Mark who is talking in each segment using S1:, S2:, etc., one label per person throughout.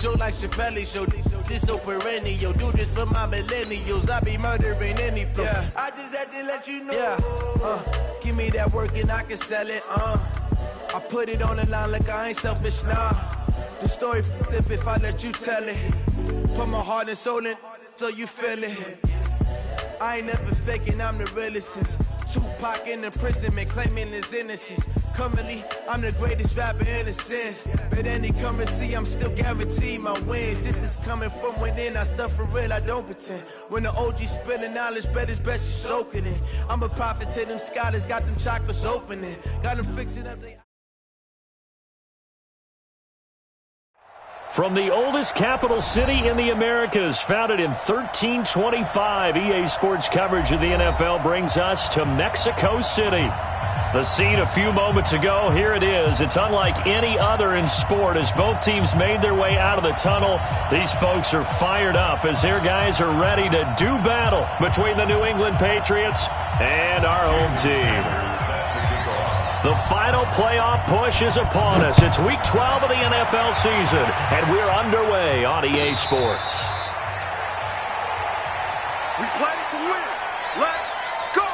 S1: Show like Chappelle show, this so perennial. Do this for my millennials. I be murdering any flow. Yeah. I just had to let you know. Yeah. Give me that work and I can sell it. I put it on the line like I ain't selfish. Nah. The story flip if I let you tell it. Put my heart and soul in so you feel it. I ain't never faking, I'm the realest since Tupac in the prison, man, claiming his innocence. Currently, I'm the greatest rapper in a sense. But any currency, I'm still guaranteed my wins. This is coming from within, I stuff for real, I don't pretend. When the OG spilling knowledge, bet it's best you soak it in. I'm a prophet to them scholars, got them chakras opening. Got them fixing up they...
S2: From the oldest capital city in the Americas, founded in 1325, EA Sports coverage of the NFL brings us to Mexico City. The scene a few moments ago, here it is. It's unlike any other in sport as both teams made their way out of the tunnel. These folks are fired up as their guys are ready to do battle between the New England Patriots and our home team. The final playoff push is upon us. It's Week 12 of the NFL season, and we're underway on EA Sports.
S3: We play to win. Let's go!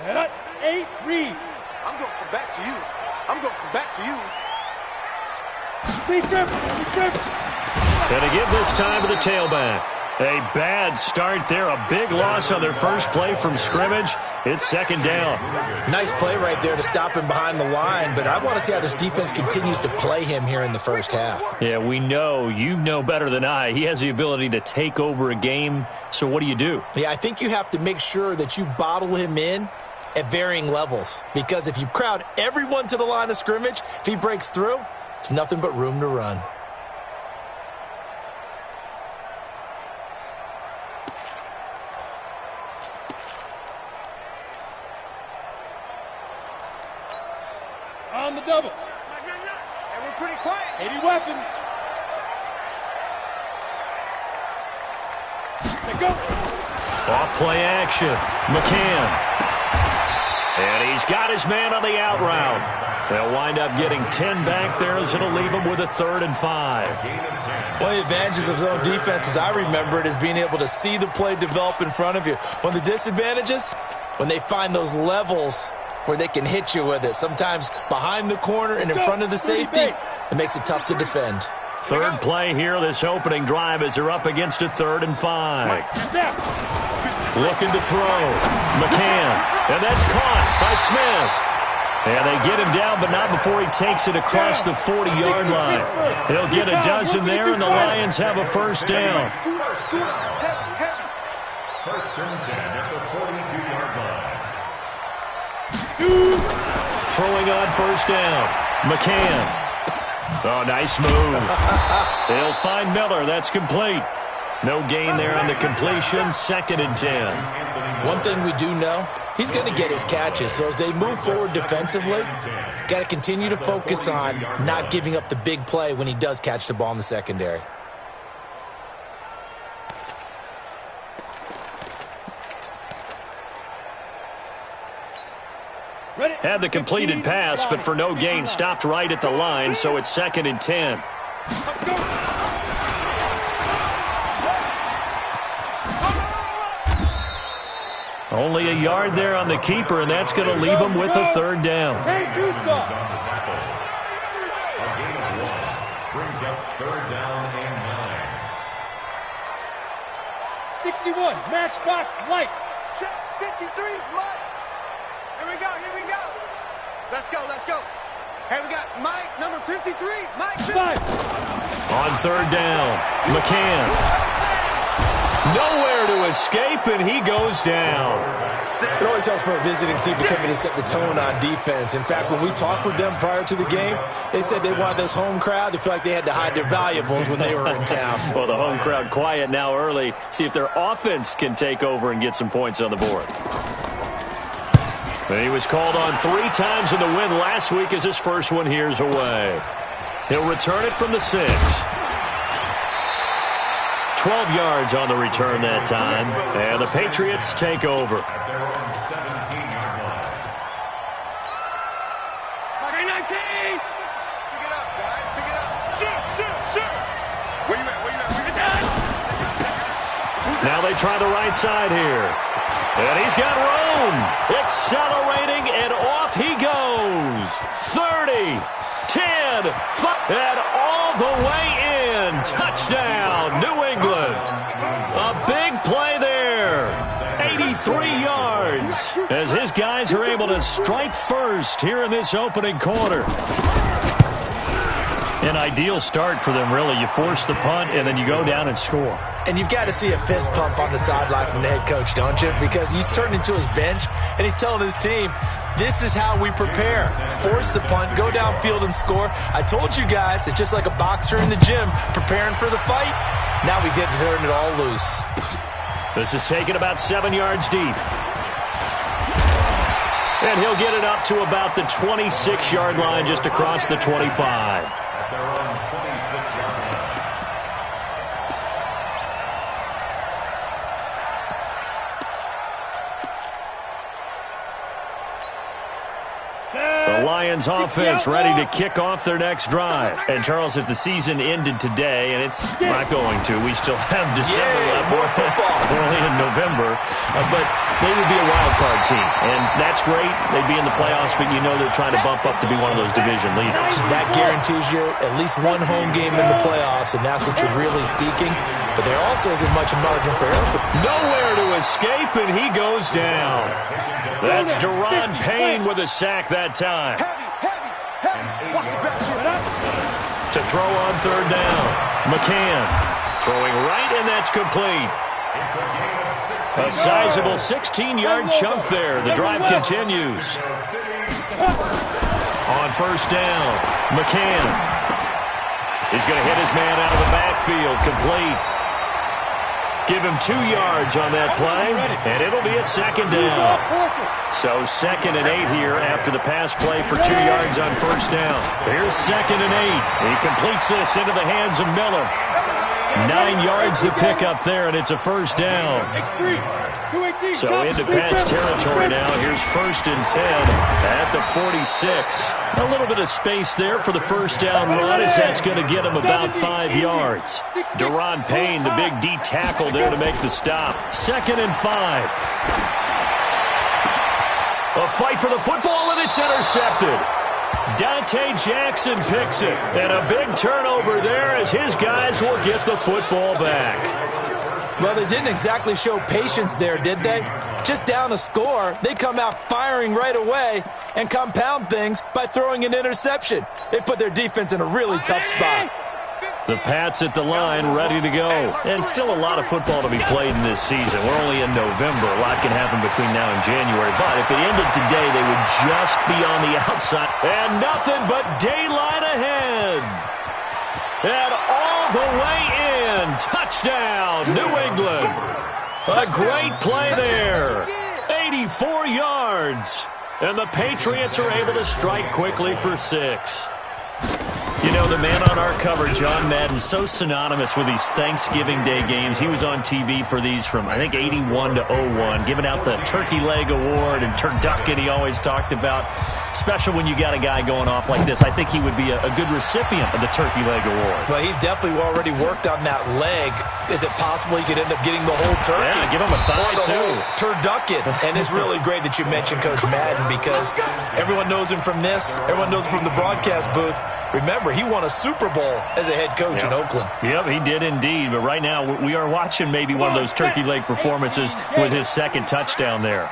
S4: Set, 8, read.
S3: I'm going to come back to you. I'm going to come back to you.
S4: Please grip.
S2: And to give this time to the tailback. A bad start there. A big loss on their first play from scrimmage. It's second down.
S5: Nice play right there to stop him behind the line, but I want to see how this defense continues to play him here in the first half.
S2: Yeah, we know. You know better than I. He has the ability to take over a game. So what do?
S5: Yeah, I think you have to make sure that you bottle him in at varying levels, because if you crowd everyone to the line of scrimmage, if he breaks through, there's nothing but room to run.
S4: On the double.
S3: And we're pretty quiet.
S4: 80 weapon. They go.
S2: Off play action. McCann. And he's got his man on the out route. They'll wind up getting 10 back there as it'll leave them with a 3rd and 5.
S5: One of the advantages of zone defense, as I remember it, is being able to see the play develop in front of you. One of the disadvantages, when they find those levels where they can hit you with it, sometimes behind the corner and in front of the safety, it makes it tough to defend.
S2: Third play here, this opening drive, as they're up against a 3rd and 5. Looking to throw. McCann. And that's caught by Smith. And they get him down, but not before he takes it across the 40-yard line. He'll get a dozen there, and the Lions have a first down.
S6: First and 10 at the 42-yard line.
S2: Throwing on first down. McCann. Oh, nice move. They'll find Miller. That's complete. No gain there on the completion. 2nd and 10.
S5: One thing we do know, he's going to get his catches. So as they move forward defensively, got to continue to focus on not giving up the big play when he does catch the ball in the secondary.
S2: Had the completed pass, but for no gain, stopped right at the line, so it's 2nd and 10. Only a yard there on the keeper, and that's going to leave him with a 3rd down.
S6: A gain of 1 brings up 3rd down and 9.
S4: 61, matchbox lights.
S3: Check 53's Mike. Here we go. Let's go. Hey, we got Mike, number 53. Mike.
S4: 5.
S2: On 3rd down, McCann. Nowhere to escape, and he goes down.
S5: It always helps for a visiting team to come in and set the tone on defense. In fact, when we talked with them prior to the game, they said they wanted this home crowd to feel like they had to hide their valuables when they were in town.
S2: Well, the home crowd quiet now early. See if their offense can take over and get some points on the board. He was called on 3 times in the win last week as his first one here's away. He'll return it from the 6. 12 yards on the return that time, and the Patriots take over.
S6: At their own 17-yard line.
S3: Okay, 19! Pick it up, guys. Pick it up. Shoot! Where you at? Where you at?
S2: Now they try the right side here. And he's got room. Accelerating, and off he goes. 30, 10, 5, and all the way in. Touchdown, New England. A big play there. 83 yards as his guys are able to strike first here in this opening quarter. An ideal start for them, really. You force the punt, and then you go down and score.
S5: And you've got to see a fist pump on the sideline from the head coach, don't you? Because he's turned into his bench, and he's telling his team, this is how we prepare. Force the punt, go downfield and score. I told you guys, it's just like a boxer in the gym preparing for the fight. Now we get to turn it all loose.
S2: This is taken about 7 yards deep. And he'll get it up to about the 26-yard line, just across the 25.
S6: At their own 26-yard line.
S2: The Lions offense ready to kick off their next drive. And, Charles, if the season ended today, and it's not going to, we still have December left.
S5: More football.
S2: We're only in November. But they would be a wild card team. And that's great. They'd be in the playoffs, but you know they're trying to bump up to be one of those division leaders.
S5: That guarantees you at least one home game in the playoffs, and that's what you're really seeking. But there also isn't much margin for error.
S2: Nowhere to escape, and he goes down. That's Deron Payne with a sack that time.
S3: Heavy. Watch the back.
S2: To throw on third down. McCann throwing right, and that's complete.
S6: It's a gain of 16
S2: A sizable 16-yard chunk there. The drive continues. On first down, McCann is going to hit his man out of the backfield. Complete. Give him 2 yards on that play, and it'll be a second down. So 2nd and 8 here after the pass play for 2 yards on first down. Here's 2nd and 8. He completes this into the hands of Miller. 9 yards to pick up there, and it's a first down. So into Pat's territory now. Here's 1st and 10 at the 46. A little bit of space there for the first down run, as that's going to get him about 5 yards. Deron Payne, the big D tackle there to make the stop. 2nd and 5. A fight for the football, and it's intercepted. Dante Jackson picks it, and a big turnover there as his guys will get the football back.
S5: Well, they didn't exactly show patience there, did they? Just down a score, they come out firing right away and compound things by throwing an interception. They put their defense in a really tough spot.
S2: The Pats at the line, ready to go. And still a lot of football to be played in this season. We're only in November. A lot can happen between now and January. But if it ended today, they would just be on the outside. And nothing but daylight ahead. And all the way in. Touchdown, New England. A great play there. 84 yards. And the Patriots are able to strike quickly for 6. You know, the man on our cover, John Madden, so synonymous with these Thanksgiving Day games. He was on TV for these from, I think, 81 to 01, giving out the Turkey Leg Award and turducken he always talked about. Special when you got a guy going off like this. I think he would be a good recipient of the Turkey Leg Award.
S5: Well, he's definitely already worked on that leg. Is it possible he could end up getting the whole turkey?
S2: Yeah, give him a thigh,
S5: or the
S2: too.
S5: whole turducken. And it's really great that you mentioned Coach Madden, because everyone knows him from this. Everyone knows him from the broadcast booth. Remember, he won a Super Bowl as a head coach in Oakland.
S2: Yep, he did indeed. But right now, we are watching maybe one of those turkey leg performances with his second touchdown there.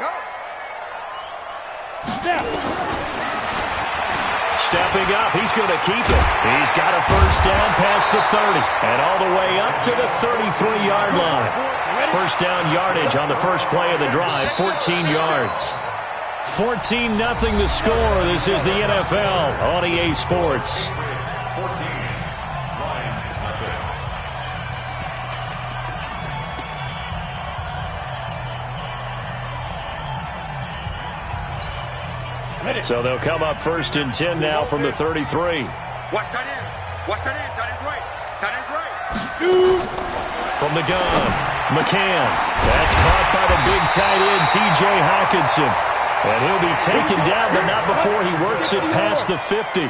S2: Stepping up, he's going to keep it. He's got a first down past the 30 and all the way up to the 33-yard line. First down yardage on the first play of the drive, 14 yards. 14-0 the score. This is the NFL on EA Sports.
S6: 14. Lions method.
S2: So they'll come up 1st and 10 now from the 33.
S3: Watch tight end. Watch tight end. Tight end's right. Tight end's right.
S2: From the gun, McCann. That's caught by the big tight end, T.J. Hawkinson. And he'll be taken down, but not before he works it past the 50.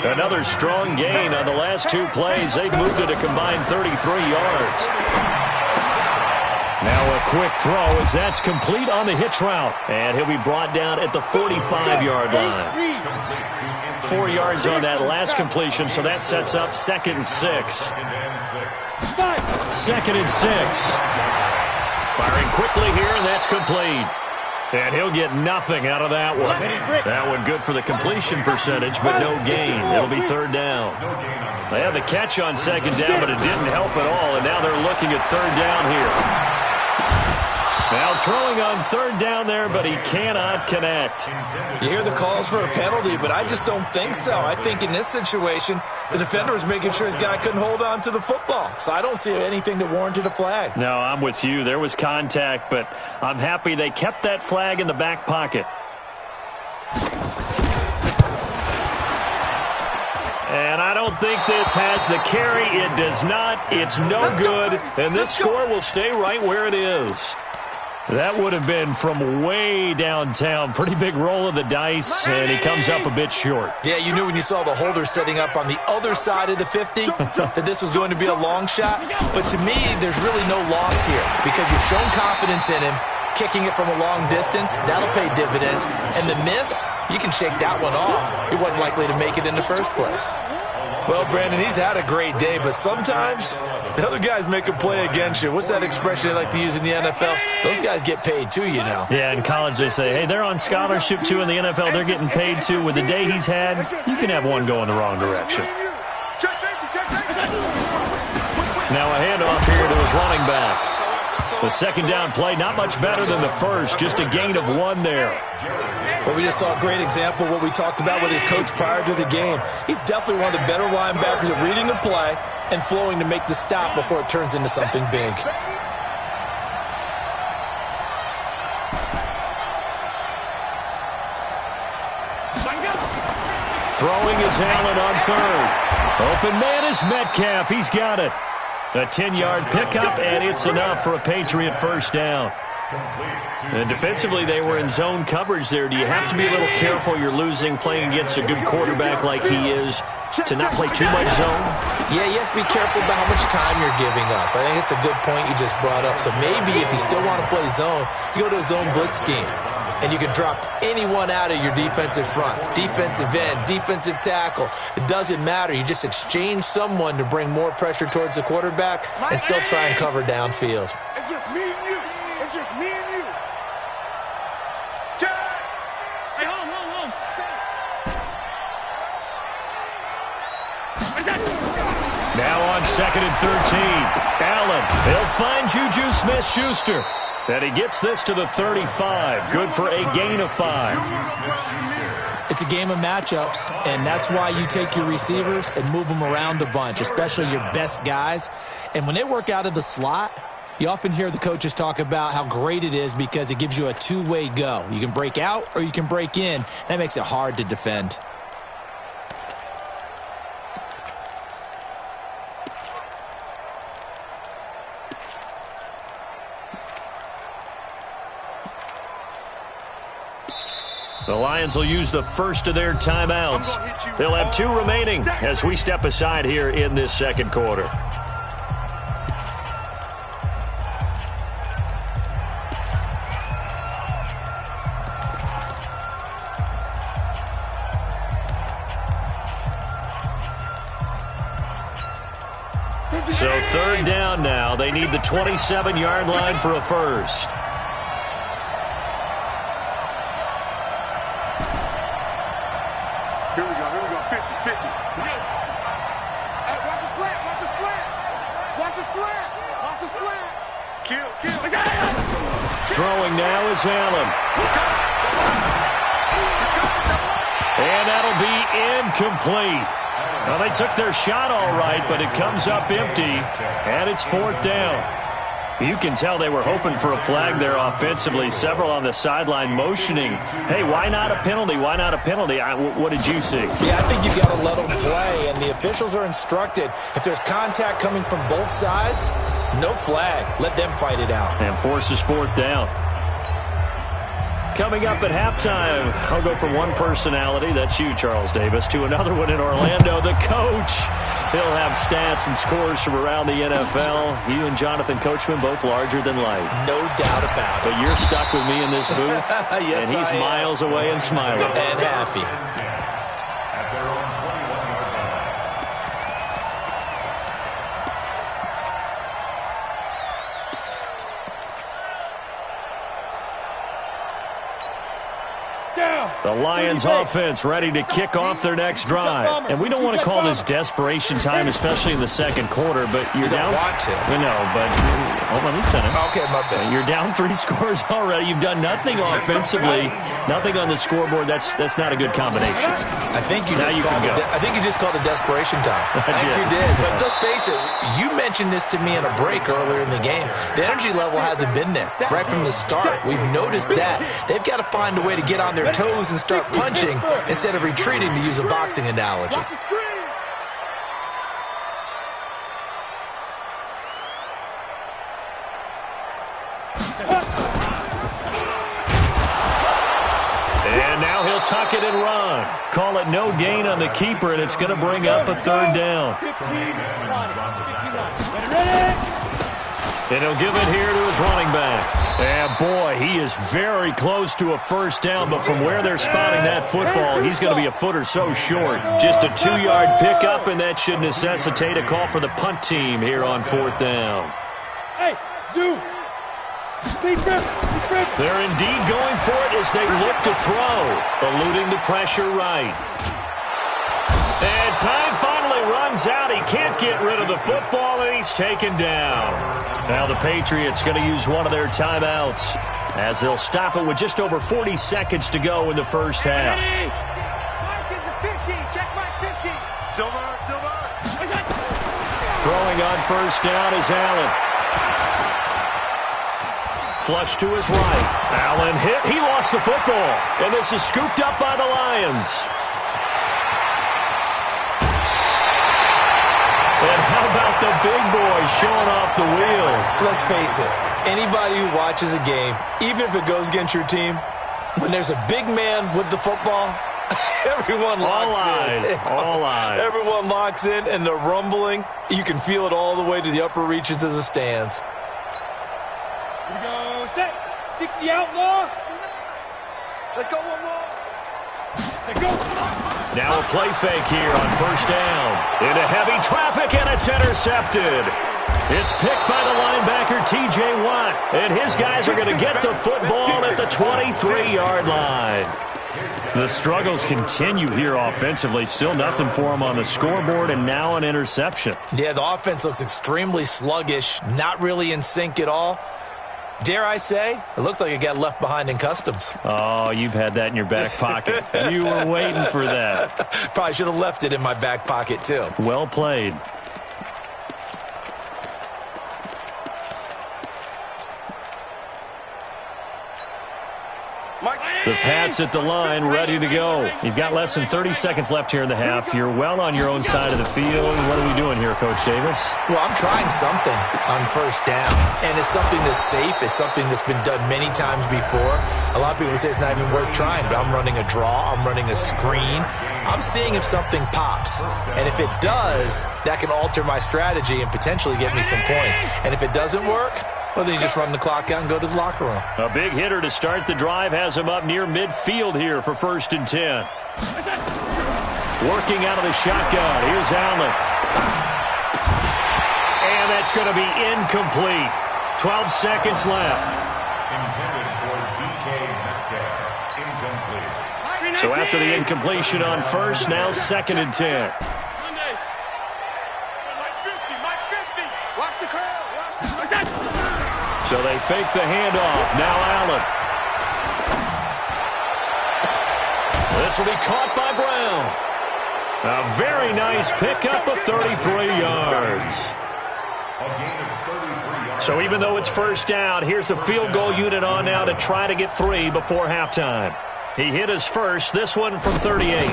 S2: Another strong gain on the last 2 plays. They've moved it a combined 33 yards. Now a quick throw as that's complete on the hitch route. And he'll be brought down at the 45-yard line. 4 yards on that last completion, so that sets up 2nd and 6. 2nd and 6. Firing quickly here, and that's complete. And he'll get nothing out of that one. That one good for the completion percentage, but no gain. It'll be 3rd down. They had the catch on 2nd down, but it didn't help at all, and now they're looking at 3rd down here. Now throwing on 3rd down there, but he cannot connect.
S5: You hear the calls for a penalty, but I just don't think so. I think in this situation, the defender was making sure his guy couldn't hold on to the football. So I don't see anything that warranted a flag.
S2: No, I'm with you. There was contact, but I'm happy they kept that flag in the back pocket. And I don't think this has the carry. It does not. It's no good. And this score will stay right where it is. That would have been from way downtown. Pretty big roll of the dice, and he comes up a bit short.
S5: Yeah, you knew when you saw the holder setting up on the other side of the 50 that this was going to be a long shot. But to me, there's really no loss here because you've shown confidence in him. Kicking it from a long distance, that'll pay dividends. And the miss, you can shake that one off. He wasn't likely to make it in the first place. Well, Brandon, he's had a great day, but sometimes the other guys make a play against you. What's that expression they like to use in the NFL? Those guys get paid too, you know.
S2: Yeah, in college they say, hey, they're on scholarship too. In the NFL, they're getting paid too. With the day he's had, you can have one go in the wrong direction. Now a handoff here to his running back. The 2nd down play, not much better than the first, just a gain of 1 there.
S5: Well, we just saw a great example of what we talked about with his coach prior to the game. He's definitely one of the better linebackers at reading the play and flowing to make the stop before it turns into something big.
S2: Throwing is Allen on 3rd. Open man is Metcalf. He's got it. A 10-yard pickup, and it's enough for a Patriot 1st down. And defensively, they were in zone coverage there. Do you have to be a little careful? You're losing playing against a good quarterback like he is to not play too much zone?
S5: Yeah, you have to be careful about how much time you're giving up. I think it's a good point you just brought up. So maybe if you still want to play zone, you go to a zone blitz scheme. And you can drop anyone out of your defensive front. Defensive end, defensive tackle. It doesn't matter. You just exchange someone to bring more pressure towards the quarterback and still try and cover downfield.
S3: It's just me and you. It's just me and you. Hey, hold on.
S2: Now on 2nd and 13. Allen, they'll find Juju Smith-Schuster. And he gets this to the 35. Good for a gain of 5.
S5: It's a game of matchups, and that's why you take your receivers and move them around a bunch, especially your best guys. And when they work out of the slot, you often hear the coaches talk about how great it is because it gives you a two-way go. You can break out or you can break in. That makes it hard to defend.
S2: The Lions will use the first of their timeouts. They'll have 2 remaining as we step aside here in this 2nd quarter. So 3rd down now. They need the 27-yard line for a first.
S3: Here we go, 50-50. Hey, watch the slant, watch the slant. Watch the slant, watch the slant. Kill.
S2: Throwing now is Allen. And that'll be incomplete. Well, they took their shot all right, but it comes up empty, and it's 4th down. You can tell they were hoping for a flag there offensively. Several on the sideline motioning, hey, why not a penalty? Why not a penalty? What did you see?
S5: Yeah, I think you've got to let them play, and the officials are instructed, if there's contact coming from both sides, no flag. Let them fight it out.
S2: And forces fourth down. Coming up at halftime, I'll go from one personality, that's you, Charles Davis, to another one in Orlando, the coach. He'll have stats and scores from around the NFL. You and Jonathan Coachman, both larger than life.
S5: No doubt about it.
S2: But you're stuck with me in this booth,
S5: yes,
S2: and he's miles away and smiling.
S5: And happy.
S6: At their own 21-yard line.
S2: The Lions offense ready to kick off their next drive. And we don't want to call this desperation time, especially in the second quarter, but you're down.
S5: Want to.
S2: We know, but hold on, let me finish.
S5: Okay, my bad.
S2: You're down 3 scores already. You've done nothing offensively, nothing on the scoreboard. That's not a good combination.
S5: I think you just called it desperation time. I think you did. But let's face it, you mentioned this to me in a break earlier in the game. The energy level hasn't been there right from the start. We've noticed that. They've got to find a way to get on their toes and start punching instead of retreating, to use a boxing analogy.
S3: Watch the screen.
S2: And now he'll tuck it and run. Call it no gain on the keeper, and it's going to bring up a third down.
S4: 15 line. 15 line. Ready?
S2: And he'll give it here to his running back. And, boy, he is very close to a first down, but from where they're spotting that football, he's going to be a foot or so short. Just a 2-yard pickup, and that should necessitate a call for the punt team here on fourth down.
S4: Hey, Zoo. Speed grip.
S2: They're indeed going for it as they look to throw, eluding the pressure right. And time finally runs out. He can't get rid of the football, and he's taken down. Now the Patriots going to use one of their timeouts as they'll stop it with just over 40 seconds to go in the first half.
S3: Mike is a 50. Check Mike 50. Silver.
S2: Throwing on first down is Allen. Flush to his right. Allen hit. He lost the football. And this is scooped up by the Lions. And how about the big boy showing off the wheels?
S5: Let's face it, anybody who watches a game, even if it goes against your team, when there's a big man with the football, everyone locks in.
S2: All eyes.
S5: Everyone locks in, and the rumbling, you can feel it all the way to the upper reaches of the stands.
S4: Here we go. Set. 60 outlaw.
S3: Let's go one more.
S4: Let's go.
S2: Now a play fake here on first down. Into heavy traffic, and it's intercepted. It's picked by the linebacker, T.J. Watt. And his guys are going to get the football at the 23-yard line. The struggles continue here offensively. Still nothing for them on the scoreboard, and now an interception.
S5: Yeah, the offense looks extremely sluggish, not really in sync at all. Dare I say, it looks like it got left behind in customs.
S2: Oh, you've had that in your back pocket. You were waiting for that.
S5: Probably should have left it in my back pocket, too.
S2: Well played. The Pats at the line, ready to go. You've got less than 30 seconds left here in the half. You're well on your own side of the field. What are we doing here, Coach Davis?
S5: Well, I'm trying something on first down, and it's something that's safe. It's something that's been done many times before. A lot of people say it's not even worth trying, but I'm running a draw. I'm running a screen. I'm seeing if something pops, and if it does, that can alter my strategy and potentially get me some points. And if it doesn't work, well, then you just run the clock out and go to the locker room.
S2: A big hitter to start the drive has him up near midfield here for 1st and 10. Working out of the shotgun. Here's Allen. And that's going to be incomplete. 12 seconds left.
S6: Intended for DK Metcalf. Incomplete.
S2: So after the incompletion on first, now 2nd and 10.
S3: Watch the crowd.
S2: So they fake the handoff. Now Allen. This will be caught by Brown. A very nice pickup of 33 yards.
S6: A gain of 33 yards.
S2: So even though it's first down, here's the field goal unit on now to try to get 3 before halftime. He hit his first, this one from 38.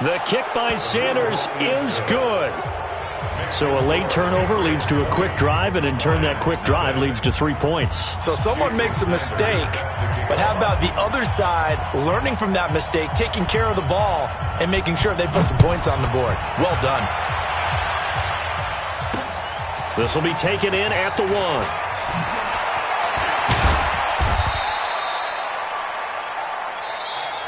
S2: The kick by Sanders is good. So a late turnover leads to a quick drive, and in turn that quick drive leads to 3 points.
S5: So someone makes a mistake, but how about the other side learning from that mistake, taking care of the ball, and making sure they put some points on the board? Well done.
S2: This will be taken in at the 1.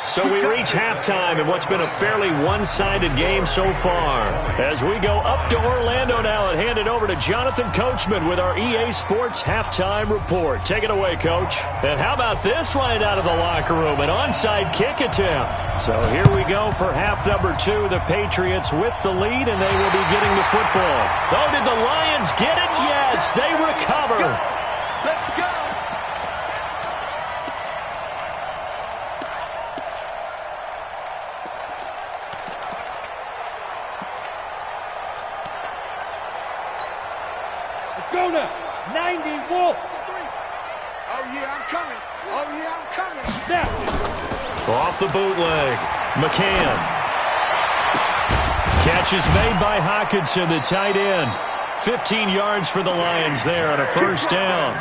S2: So we reach halftime in what's been a fairly one-sided game so far. As we go up to Orlando now and hand it over to Jonathan Coachman with our EA Sports Halftime Report. Take it away, Coach. And how about this right out of the locker room? An onside kick attempt. So here we go for half number 2. The Patriots with the lead, and they will be getting the football. Oh, did the Lions get it? Yes, they recover.
S3: Let's go.
S4: Go now. 90 Wolf.
S3: Oh, yeah, I'm coming. Oh, yeah, I'm coming.
S4: Now.
S2: Off the bootleg. McCann. Catch is made by Hockenson, the tight end. 15 yards for the Lions there on a first down.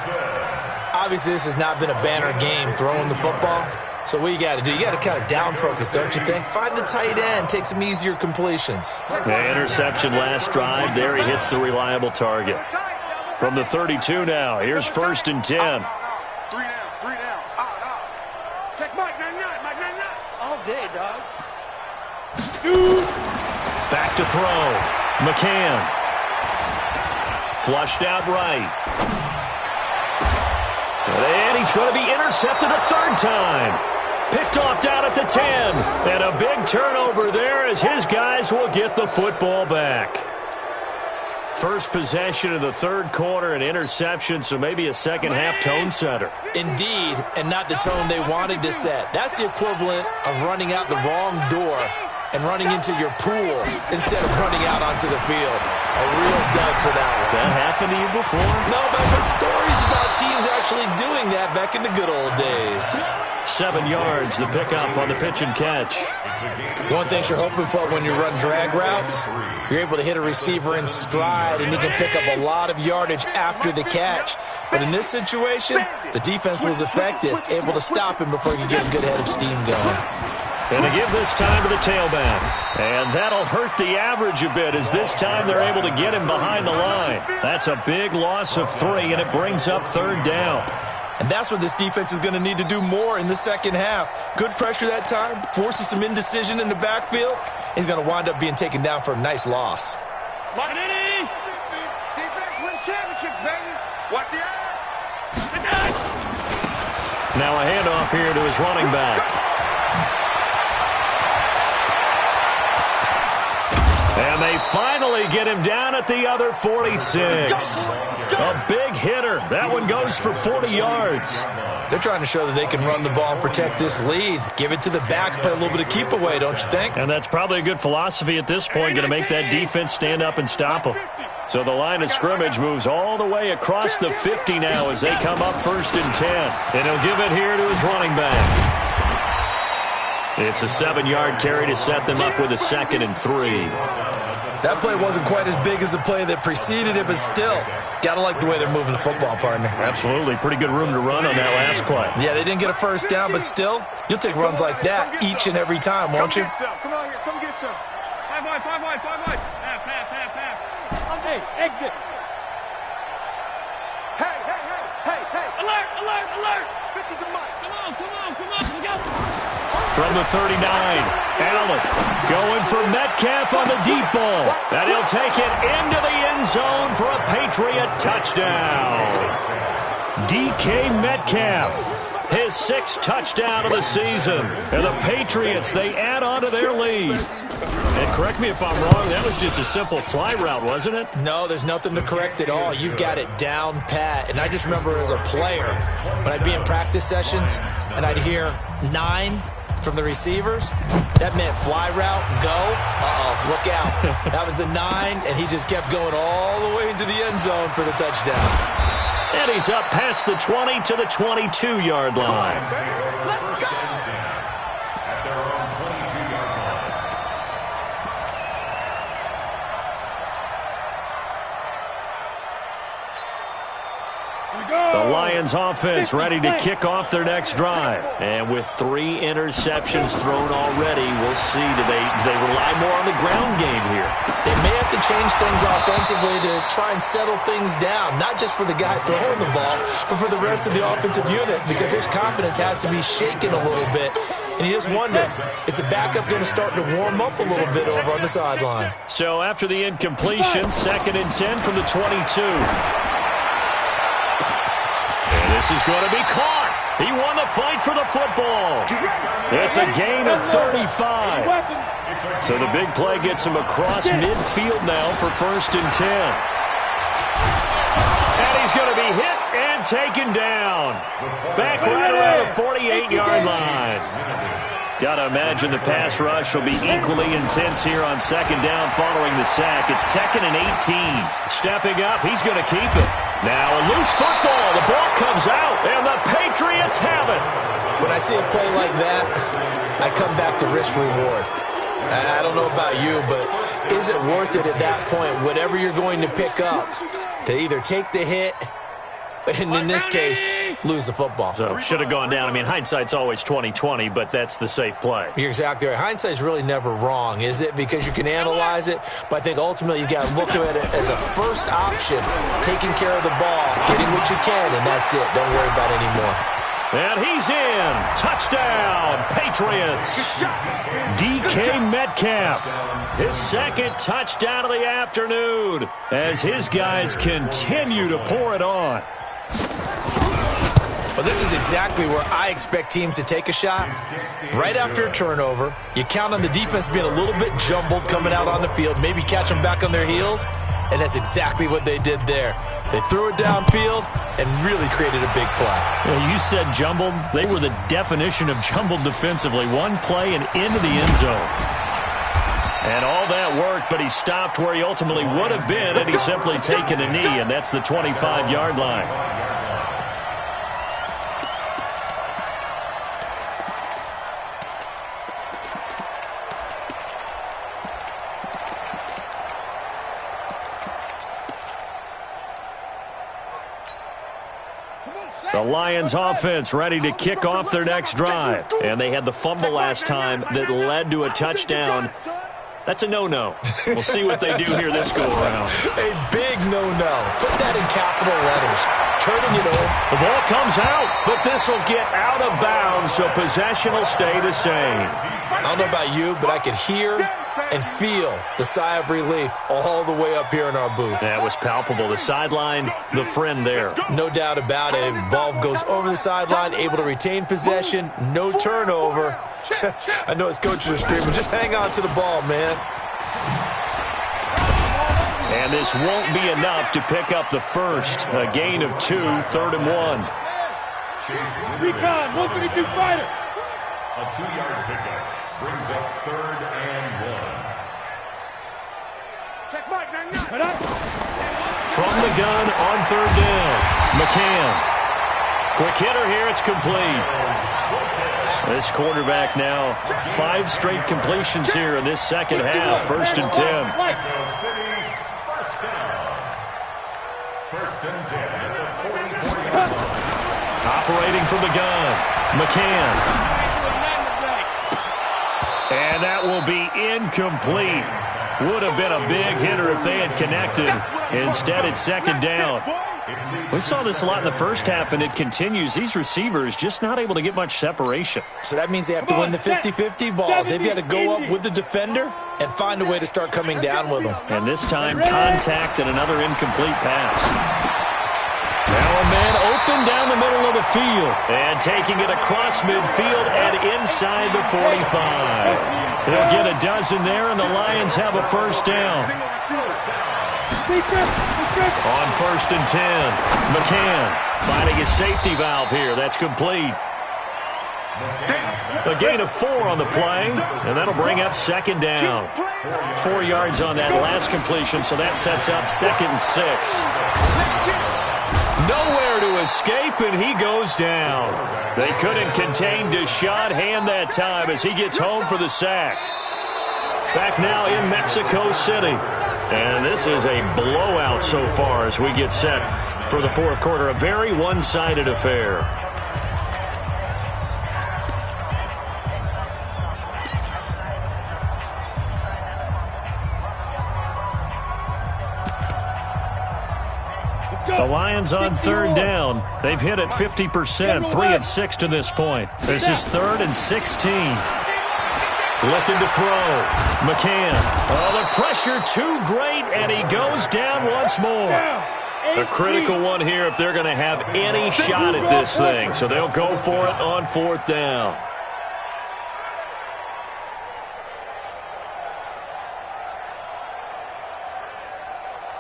S5: Obviously, this has not been a banner game throwing the football. So what you got to do, you got to kind of down focus, don't you think? Find the tight end, take some easier completions.
S2: The interception last drive. There he hits the reliable target. From the 32 now, here's 1st and 10.
S3: 3 down. Check Mike 99, Mike 99. All day, dog.
S4: Shoot.
S2: Back to throw. McCann. Flushed out right. And he's going to be intercepted a 3rd time. Picked off down at the 10. And a big turnover there as his guys will get the football back. First possession of the 3rd quarter, an interception, so maybe a second-half tone setter.
S5: Indeed, and not the tone they wanted to set. That's the equivalent of running out the wrong door and running into your pool instead of running out onto the field. A real dud for that one.
S2: Has that happened to you before?
S5: No, but I've heard stories about teams actually doing that back in the good old days.
S2: 7 yards, the pickup on the pitch and catch.
S5: One thing you're hoping for when you run drag routes, you're able to hit a receiver in stride, and he can pick up a lot of yardage after the catch. But in this situation, the defense was effective, able to stop him before he could get a good head of steam going.
S2: And to give this time to the tailback. And that'll hurt the average a bit as this time they're able to get him behind the line. That's a big loss of 3, and it brings up 3rd down.
S5: And that's what this defense is going to need to do more in the second half. Good pressure that time, forces some indecision in the backfield. He's going to wind up being taken down for a nice loss.
S3: Defense wins championships, baby. Watch the eye.
S2: Now a handoff here to his running back. And they finally get him down at the other 46. A big hitter. That one goes for 40 yards.
S5: They're trying to show that they can run the ball and protect this lead. Give it to the backs, play a little bit of keep away, don't you think?
S2: And that's probably a good philosophy at this point, going to make that defense stand up and stop them. So the line of scrimmage moves all the way across the 50 now as they come up 1st and 10. And he'll give it here to his running back. It's a 7-yard carry to set them up with a 2nd and 3.
S5: That play wasn't quite as big as the play that preceded it, but still, got to like the way they're moving the football, partner.
S2: Absolutely. Pretty good room to run on that last play.
S5: Yeah, they didn't get a first down, but still, you'll take runs like that each and every time, won't you?
S3: Come on here. Come get some.
S4: 5 wide. Half. Hey, exit.
S3: Hey.
S4: Alert.
S3: 50 to Mike.
S4: Come on. We go.
S2: From the 39, Allen going for Metcalf on the deep ball. And he'll take it into the end zone for a Patriot touchdown. DK Metcalf, his 6th touchdown of the season. And the Patriots, they add on to their lead. And correct me if I'm wrong, that was just a simple fly route, wasn't it?
S5: No, there's nothing to correct at all. You've got it down pat. And I just remember as a player, when I'd be in practice sessions and I'd hear 9, from the receivers, that meant fly route, go, look out. That was the 9, and he just kept going all the way into the end zone for the touchdown.
S2: And he's up past the 20 to the 22-yard line.
S3: Let's go!
S6: At their own 22-yard line.
S2: The Lions offense ready to kick off their next drive. And with 3 interceptions thrown already, we'll see. Do they rely more on the ground game here?
S5: They may have to change things offensively to try and settle things down, not just for the guy throwing the ball, but for the rest of the offensive unit, because their confidence has to be shaken a little bit. And you just wonder, is the backup going to start to warm up a little bit over on the sideline?
S2: So after the incompletion, 2nd and 10 from the 22. And this is going to be caught. He won the fight for the football. It's a gain of 35. So the big play gets him across midfield now for 1st and 10. And he's going to be hit and taken down. Back right around the 48-yard line. Got to imagine the pass rush will be equally intense here on 2nd down following the sack. It's 2nd and 18. Stepping up, he's going to keep it. Now a loose football. The ball comes out, and the Patriots have it.
S5: When I see a play like that, I come back to risk-reward. I don't know about you, but is it worth it at that point, whatever you're going to pick up, to either take the hit, and in this case, lose the football?
S2: So should have gone down. I mean, hindsight's always 20/20, but that's the safe play.
S5: You're exactly right. Hindsight's really never wrong, is it? Because you can analyze it, but I think ultimately you got to look at it as a first option, taking care of the ball, getting what you can, and that's it. Don't worry about it anymore.
S2: And he's in. Touchdown, Patriots. DK Metcalf, his 2nd touchdown of the afternoon as his guys continue to pour it on.
S5: Well, this is exactly where I expect teams to take a shot. Right after a turnover, you count on the defense being a little bit jumbled coming out on the field, maybe catch them back on their heels, and that's exactly what they did there. They threw it downfield and really created a big play.
S2: Well, you said jumbled. They were the definition of jumbled defensively. One play and into the end zone. And all that worked, but he stopped where he ultimately would have been had he simply taken a knee, and that's the 25-yard line. The Lions offense ready to kick off their next drive. And they had the fumble last time that led to a touchdown. That's a no-no. We'll see what they do here this go-around.
S5: A big no-no. Put that in capital letters. Turning it over.
S2: The ball comes out, but this will get out of bounds, so possession will stay the same.
S5: I don't know about you, but I could hear and feel the sigh of relief all the way up here in our booth.
S2: That was palpable. The sideline, the friend there.
S5: No doubt about it. Ball goes over the sideline, able to retain possession, no turnover. I know his coaches are screaming, just hang on to the ball, man.
S2: And this won't be enough to pick up the first. A gain of 2, 3rd and 1.
S4: Recon, 132 fighter.
S6: A 2-yard pickup brings up 3rd and 1.
S3: Check Mike, 99.
S2: From the gun on 3rd down. McCann. Quick hitter here. It's complete. This quarterback now 5 straight completions here in this second half. 1st and 10.
S6: First and 10 at the 44-yard line.
S2: Operating from the gun. McCann. And that will be incomplete. Would have been a big hitter if they had connected. Instead, it's 2nd down. We saw this a lot in the first half, and it continues. These receivers just not able to get much separation.
S5: So that means they have to win the 50-50 balls. They've got to go up with the defender and find a way to start coming down with them.
S2: And this time, contact and another incomplete pass. Now a man open down the middle of the field. And taking it across midfield and inside the 45. He'll get a dozen there, and the Lions have a 1st down. On 1st and 10, McCann finding his safety valve here. That's complete. A gain of 4 on the play, and that'll bring up second down. 4 yards on that last completion, so that sets up 2nd and 6. Nowhere to escape, and he goes down. They couldn't contain Deshaun Hand that time as he gets home for the sack. Back now in Mexico City. And this is a blowout so far as we get set for the fourth quarter. A very one-sided affair. The Lions on 3rd down. They've hit it 50%, 3 of 6 to this point. This is 3rd and 16. Looking to throw. McCann. Oh, the pressure too great, and he goes down once more. A critical one here if they're going to have any shot at this thing. So they'll go for it on 4th down.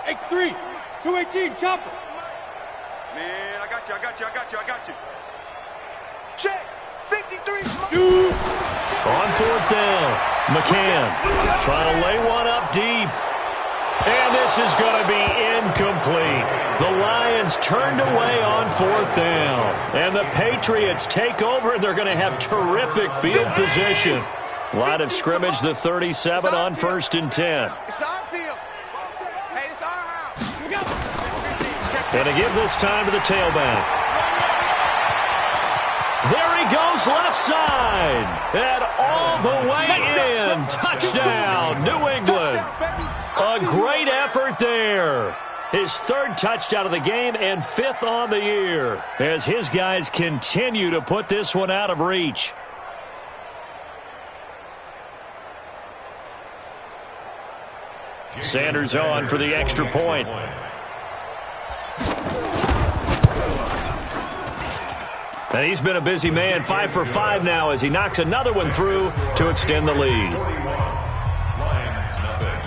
S4: X3, 218, chopper.
S3: Man, I got you. Check, 53.
S2: On 4th down, McCann trying to lay one up deep. And this is going to be incomplete. The Lions turned away on 4th down. And the Patriots take over, and they're going to have terrific field position. Line of scrimmage, the 37 on 1st and 10.
S3: It's our field. Hey, it's our house. Here we go.
S2: And to give this time to the tailback. There he goes, left side. And all the way in. Touchdown, New England. A great effort there. His 3rd touchdown of the game and 5th on the year as his guys continue to put this one out of reach. Sanders on for the extra point. And he's been a busy man, 5 for 5 now as he knocks another one through to extend the lead.
S6: Lions nothing.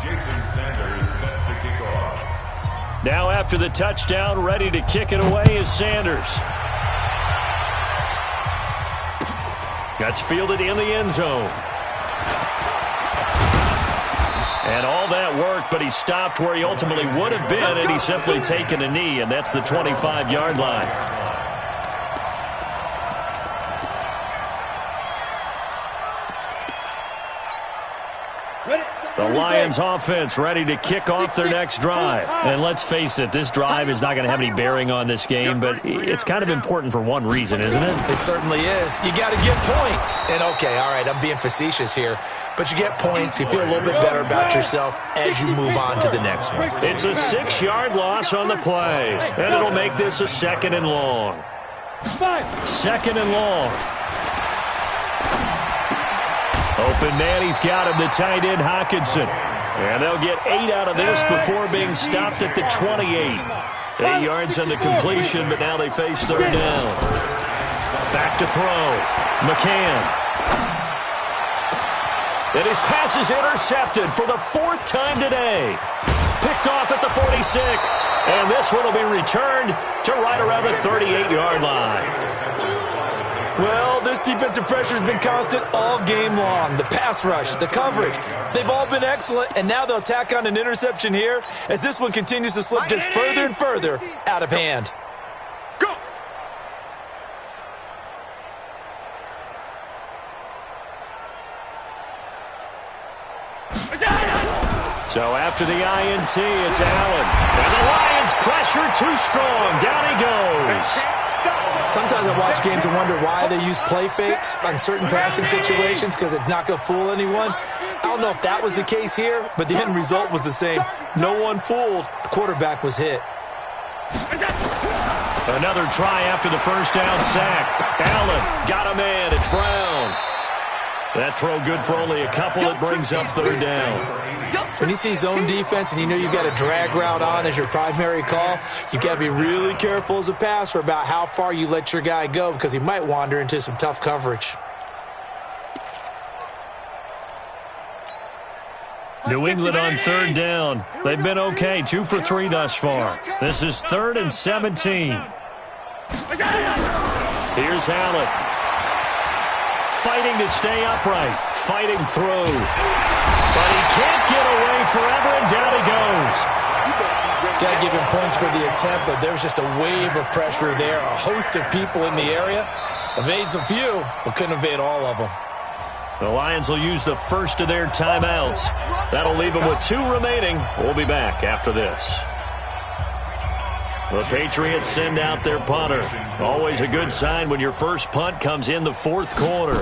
S6: Jason Sanders set to kick off.
S2: Now after the touchdown, ready to kick it away is Sanders. That's fielded in the end zone. And all that work, but he stopped where he ultimately would have been, and he's simply taken a knee, and that's the 25-yard line. The Lions offense ready to kick off their next drive. And let's face it, this drive is not going to have any bearing on this game, but it's kind of important for one reason, isn't it?
S5: It certainly is. You got to get points. And okay, all right, I'm being facetious here, but you get points. You feel a little bit better about yourself as you move on to the next one.
S2: It's a 6-yard loss on the play, and it'll make this a 2nd and long. 2nd and long. Open man, he's got him, the tight end, Hockenson. And they'll get 8 out of this before being stopped at the 28. 8 yards on the completion, but now they face 3rd down. Back to throw. McCann. And his pass is intercepted for the 4th time today. Picked off at the 46. And this one will be returned to right around the 38-yard line.
S5: Well, this defensive pressure has been constant all game long. The pass rush, the coverage, they've all been excellent, and now they'll tack on an interception here as this one continues to slip just further and further out of hand.
S3: Go.
S2: So after the INT, it's Allen. And the Lions pressure too strong. Down he goes.
S5: Sometimes I watch games and wonder why they use play fakes on certain passing situations because it's not going to fool anyone. I don't know if that was the case here, but the end result was the same. No one fooled. The quarterback was hit.
S2: Another try after the 1st down sack. Allen got a man. It's Brown. That throw good for only a couple. It brings up 3rd down.
S5: When you see zone defense and you know you've got a drag route on as your primary call, you've got to be really careful as a passer about how far you let your guy go because he might wander into some tough coverage.
S2: New England on 3rd down. They've been okay, 2 for 3 thus far. This is 3rd and 17. Here's Allen. Fighting to stay upright. Fighting through. But he can't get away forever, and down he goes.
S5: Got to give him points for the attempt, but there's just a wave of pressure there. A host of people in the area. Evades a few, but couldn't evade all of them.
S2: The Lions will use the first of their timeouts. That'll leave them with 2 remaining. We'll be back after this. The Patriots send out their punter. Always a good sign when your first punt comes in the 4th quarter.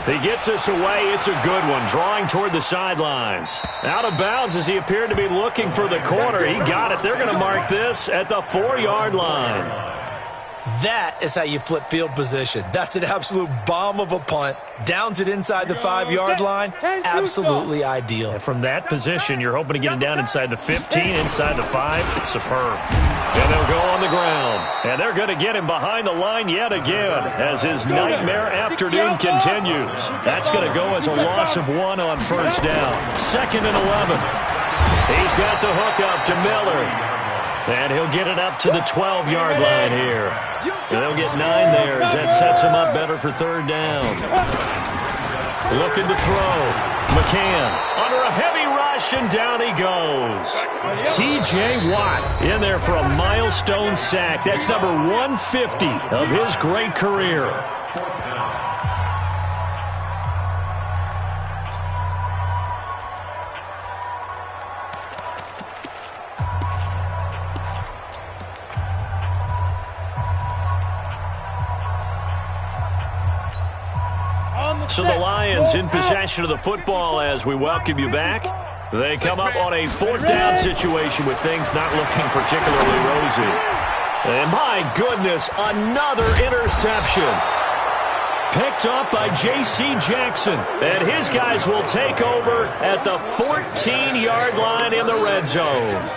S2: He gets us away. It's a good one. Drawing toward the sidelines. Out of bounds as he appeared to be looking for the corner. He got it. They're going to mark this at the 4-yard line.
S5: That is how you flip field position. That's an absolute bomb of a punt. Downs it inside the 5-yard line. Absolutely ideal.
S2: And from that position, you're hoping to get it down inside the 15, inside the 5. Superb. And they'll go on the ground. And they're going to get him behind the line yet again as his nightmare afternoon continues. That's going to go as a loss of 1 on first down. 2nd and 11. He's got the hook up to Miller. And he'll get it up to the 12-yard line here. And they'll get 9 there as that sets him up better for 3rd down. Looking to throw. McCann under a heavy rush, and down he goes. T.J. Watt in there for a milestone sack. That's number 150 of his great career. So the Lions in possession of the football as we welcome you back. They come up on a 4th down situation with things not looking particularly rosy. And my goodness, another interception. Picked up by J.C. Jackson. And his guys will take over at the 14-yard line in the red zone.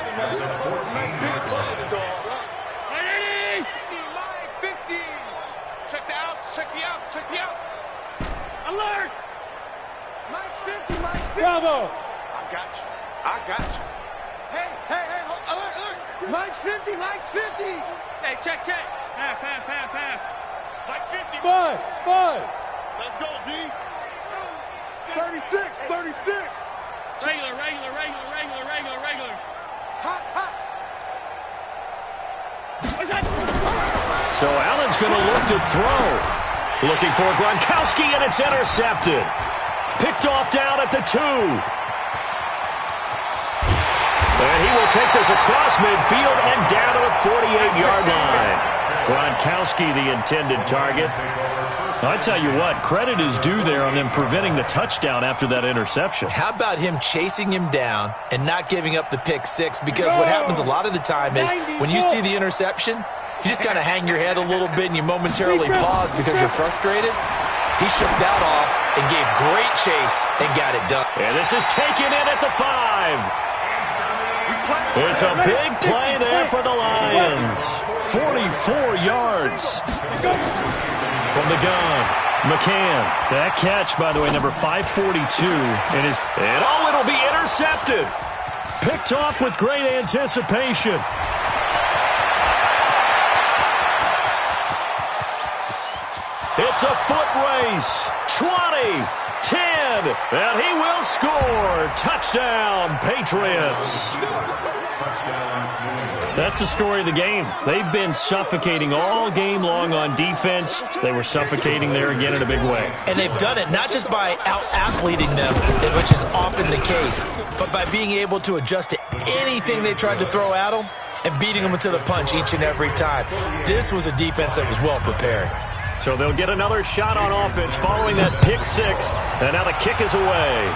S3: 15. Check the outs, check the outs, check the outs. Alert! Mike's 50, Mike's 50. Bravo! I got you. I got you. Hey, alert, alert! Mike's 50, Mike's 50. Hey, check. Half. Mike 50. Buzz. Let's go, D. 36. Regular. Hot. What's that?
S2: So Allen's going to look to throw. Looking for Gronkowski, and it's intercepted. Picked off down at the 2. And he will take this across midfield and down to the 48-yard line. Gronkowski, the intended target. I tell you what, credit is due there on them preventing the touchdown after that interception.
S5: How about him chasing him down and not giving up the pick 6? Because what happens a lot of the time is when you see the interception, you just kind of hang your head a little bit and you momentarily pause because you're frustrated. He shook that off and gave great chase and got it done.
S2: And this is taken in at the 5. It's a big play there for the Lions. 44 yards from the gun. McCann. That catch, by the way, number 542. And it'll be intercepted. Picked off with great anticipation. It's a foot race. 20, 10, and he will score. Touchdown, Patriots. That's the story of the game. They've been suffocating all game long on defense. They were suffocating there again in a big way.
S5: And they've done it not just by out-athleting them, which is often the case, but by being able to adjust to anything they tried to throw at them and beating them to the punch each and every time. This was a defense that was well prepared.
S2: So they'll get another shot on offense following that pick 6. And now the kick is away.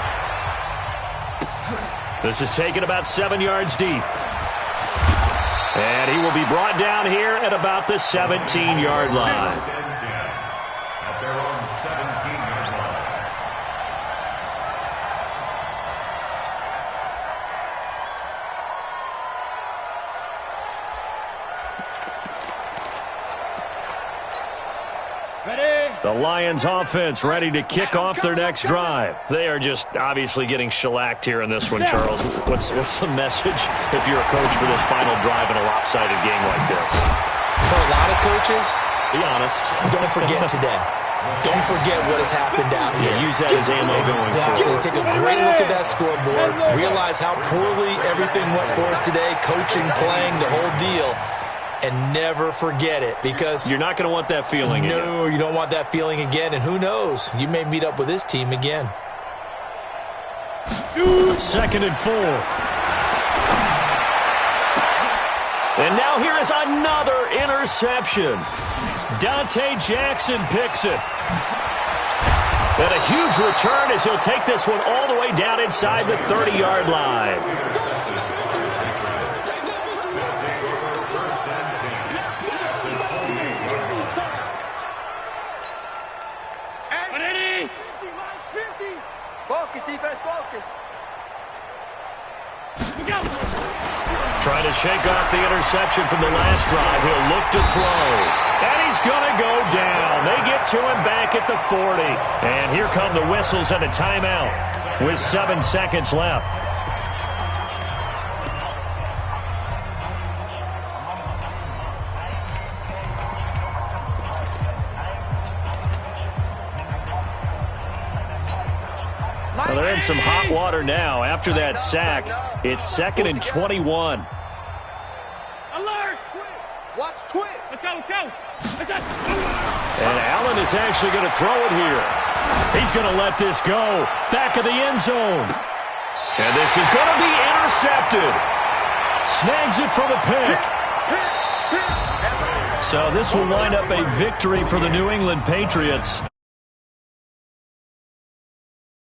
S2: This is taken about 7 yards deep. And he will be brought down here at about the 17-yard line.
S6: At their own 17-yard line.
S2: The Lions offense ready to kick off their next drive. They are just obviously getting shellacked here in this one, Charles. What's the message if you're a coach for this final drive in a lopsided game like this?
S5: For a lot of coaches,
S2: be honest.
S5: Don't forget today. Don't forget what has happened out here.
S2: Yeah, use that as ammo
S5: exactly.
S2: going forward.
S5: Take a great look at that scoreboard. Realize how poorly everything went for us today. Coaching, playing, the whole deal. And never forget it, because
S2: you're not going to want that feeling again.
S5: No, you don't want that feeling again. And who knows? You may meet up with this team again.
S2: 2nd and 4. And now here is another interception. Dante Jackson picks it. And a huge return as he'll take this one all the way down inside the 30-yard line.
S3: Focus, defense, focus.
S2: Trying to shake off the interception from the last drive. He'll look to throw. And he's going to go down. They get to him back at the 40. And here come the whistles and a timeout with 7 seconds left. Well, they're in some hot water now. After that sack, it's 2nd and 21.
S3: Alert! Watch twist. Let's go, let's go.
S2: And Allen is actually going to throw it here. He's going to let this go. Back of the end zone. And this is going to be intercepted. Snags it from a pick. So this will wind up a victory for the New England Patriots.